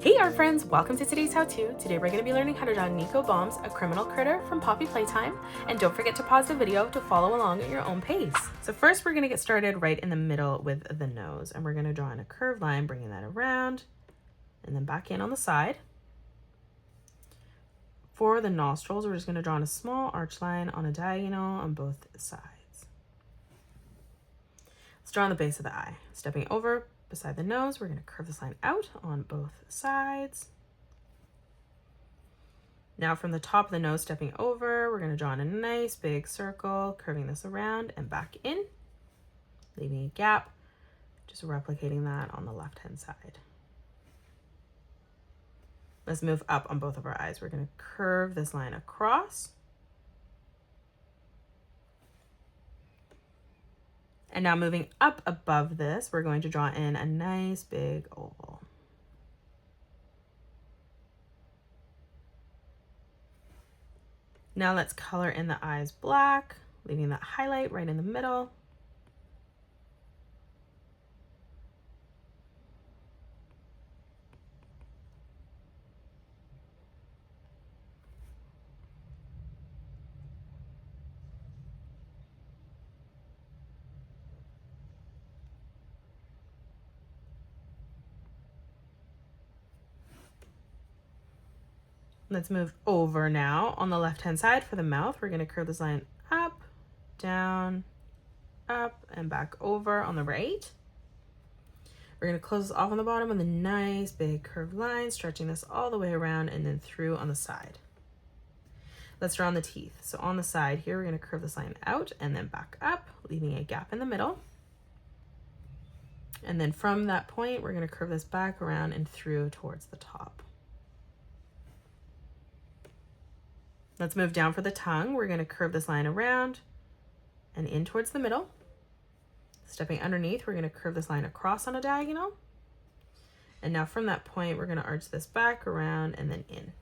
Hey art friends, welcome to today's how-to. Today we're going to be learning how to draw Nikko Bombs, a criminal critter from Poppy Playtime, and don't forget to pause the video to follow along at your own pace. So first we're going to get started right in the middle with the nose, and we're going to draw in a curved line, bringing that around and then back in on the side. For the nostrils, we're just going to draw in a small arch line on a diagonal on both sides. Let's draw on the base of the eye. Stepping over beside the nose, we're going to curve this line out on both sides. Now from the top of the nose, stepping over, we're going to draw in a nice big circle, curving this around and back in, leaving a gap, just replicating that on the left-hand side. Let's move up on both of our eyes. We're going to curve this line across. And now moving up above this, we're going to draw in a nice big oval. Now let's color in the eyes black, leaving that highlight right in the middle. Let's move over now. On the left-hand side for the mouth, we're going to curve this line up, down, up, and back over on the right. We're going to close this off on the bottom with a nice big curved line, stretching this all the way around and then through on the side. Let's draw on the teeth. So on the side here, we're going to curve this line out and then back up, leaving a gap in the middle. And then from that point, we're going to curve this back around and through towards the top. Let's move down for the tongue. We're going to curve this line around and in towards the middle. Stepping underneath, we're going to curve this line across on a diagonal. And now from that point, we're going to arch this back around and then in.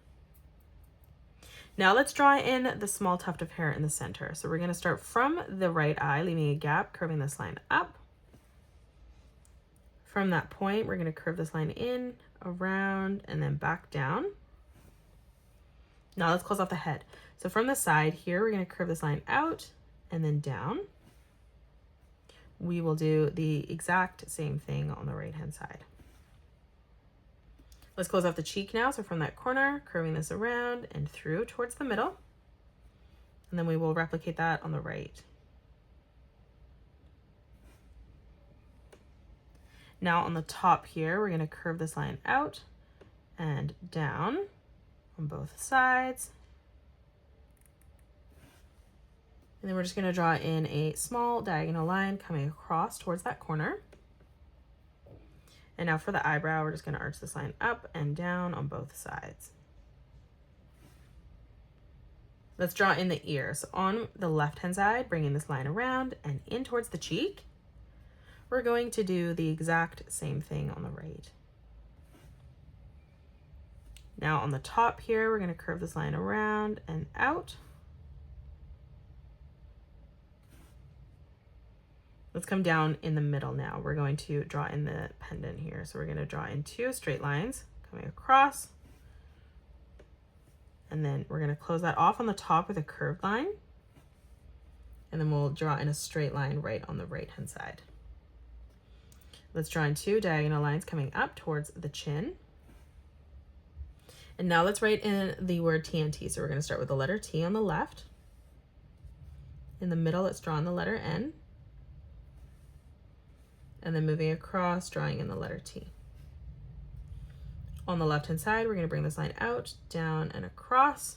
Now let's draw in the small tuft of hair in the center. So we're going to start from the right eye, leaving a gap, curving this line up. From that point, we're going to curve this line in, around, and then back down. Now let's close off the head. So from the side here, we're going to curve this line out and then down. We will do the exact same thing on the right-hand side. Let's close off the cheek now. So from that corner, curving this around and through towards the middle. And then we will replicate that on the right. Now on the top here, we're going to curve this line out and down on both sides. And then we're just going to draw in a small diagonal line coming across towards that corner. And now for the eyebrow, we're just going to arch this line up and down on both sides. Let's draw in the ear. So on the left-hand side, bringing this line around and in towards the cheek. We're going to do the exact same thing on the right. Now on the top here, we're going to curve this line around and out. Let's come down in the middle now. We're going to draw in the pendant here. So we're going to draw in two straight lines coming across. And then we're going to close that off on the top with a curved line. And then we'll draw in a straight line right on the right-hand side. Let's draw in two diagonal lines coming up towards the chin. And now let's write in the word TNT. So we're going to start with the letter T on the left. In the middle, let's draw in the letter N. And then moving across, drawing in the letter T. On the left-hand side, we're going to bring this line out, down, and across.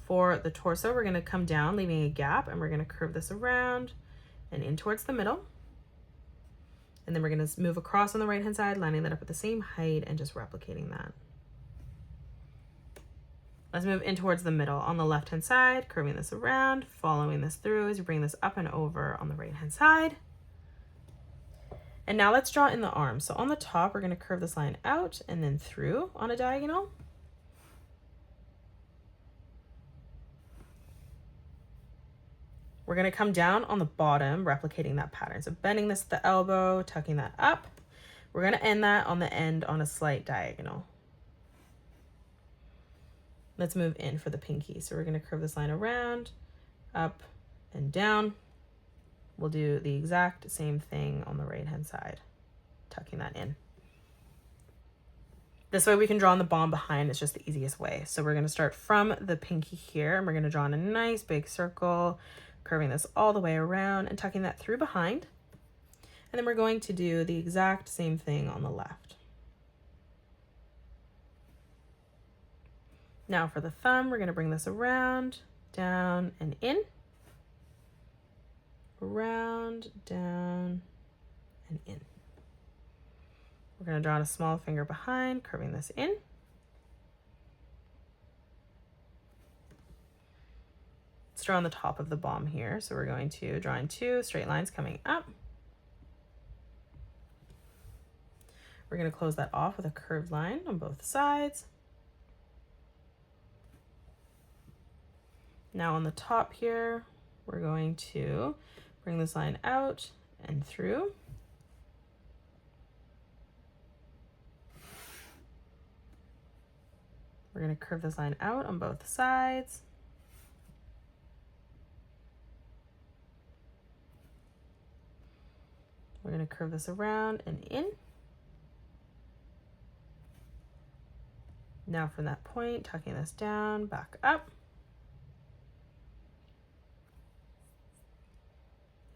For the torso, we're going to come down, leaving a gap, and we're going to curve this around and in towards the middle. And then we're going to move across on the right-hand side, lining that up at the same height and just replicating that. Let's move in towards the middle. On the left-hand side, curving this around, following this through as you bring this up and over on the right-hand side. And now let's draw in the arms. So on the top, we're going to curve this line out and then through on a diagonal. We're going to come down on the bottom, replicating that pattern. So bending this at the elbow, tucking that up. We're going to end that on the end on a slight diagonal. Let's move in for the pinky. So we're going to curve this line around, up and down. We'll do the exact same thing on the right-hand side, tucking that in. This way we can draw on the bomb behind. It's just the easiest way. So we're going to start from the pinky here, and we're going to draw in a nice big circle, curving this all the way around and tucking that through behind. And then we're going to do the exact same thing on the left. Now for the thumb, we're going to bring this around, down, and in. Around, down, and in. We're going to draw in a small finger behind, curving this in. Let's draw on the top of the bomb here. So we're going to draw in 2 straight lines coming up. We're going to close that off with a curved line on both sides. Now on the top here, we're going to bring this line out and through. We're going to curve this line out on both sides. We're going to curve this around and in. Now from that point, tucking this down, back up.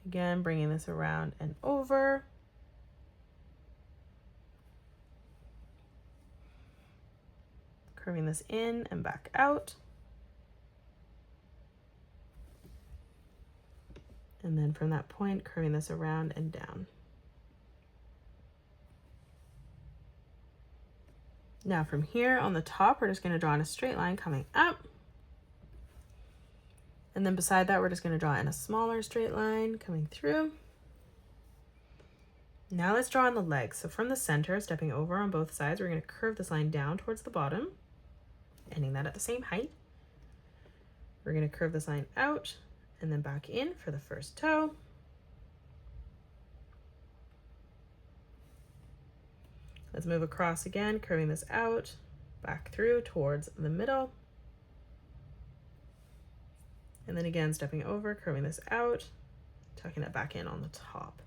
Again, bringing this around and over. Curving this in and back out. And then from that point, curving this around and down. Now from here on the top, we're just going to draw in a straight line coming up. And then beside that, we're just going to draw in a smaller straight line coming through. Now let's draw on the legs. So from the center, stepping over on both sides, we're going to curve this line down towards the bottom, ending that at the same height. We're going to curve this line out and then back in for the first toe. Let's move across again, curving this out, back through towards the middle. And then again, stepping over, curving this out, tucking it back in on the top.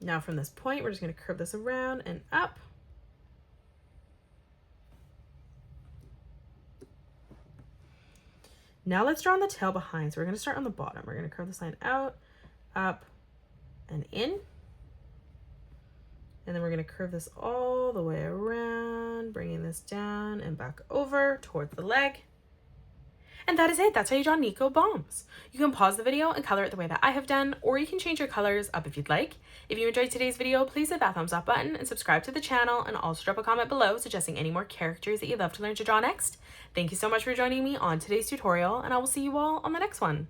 Now from this point, we're just going to curve this around and up. Now let's draw on the tail behind. So we're going to start on the bottom. We're going to curve this line out, up, and in. And then we're going to curve this all the way around, bringing this down and back over towards the leg. And that is it. That's how you draw Nikko bombs. You can pause the video and color it the way that I have done, or you can change your colors up if you'd like. If you enjoyed today's video, please hit that thumbs up button and subscribe to the channel, and also drop a comment below suggesting any more characters that you'd love to learn to draw next. Thank you so much for joining me on today's tutorial, and I will see you all on the next one.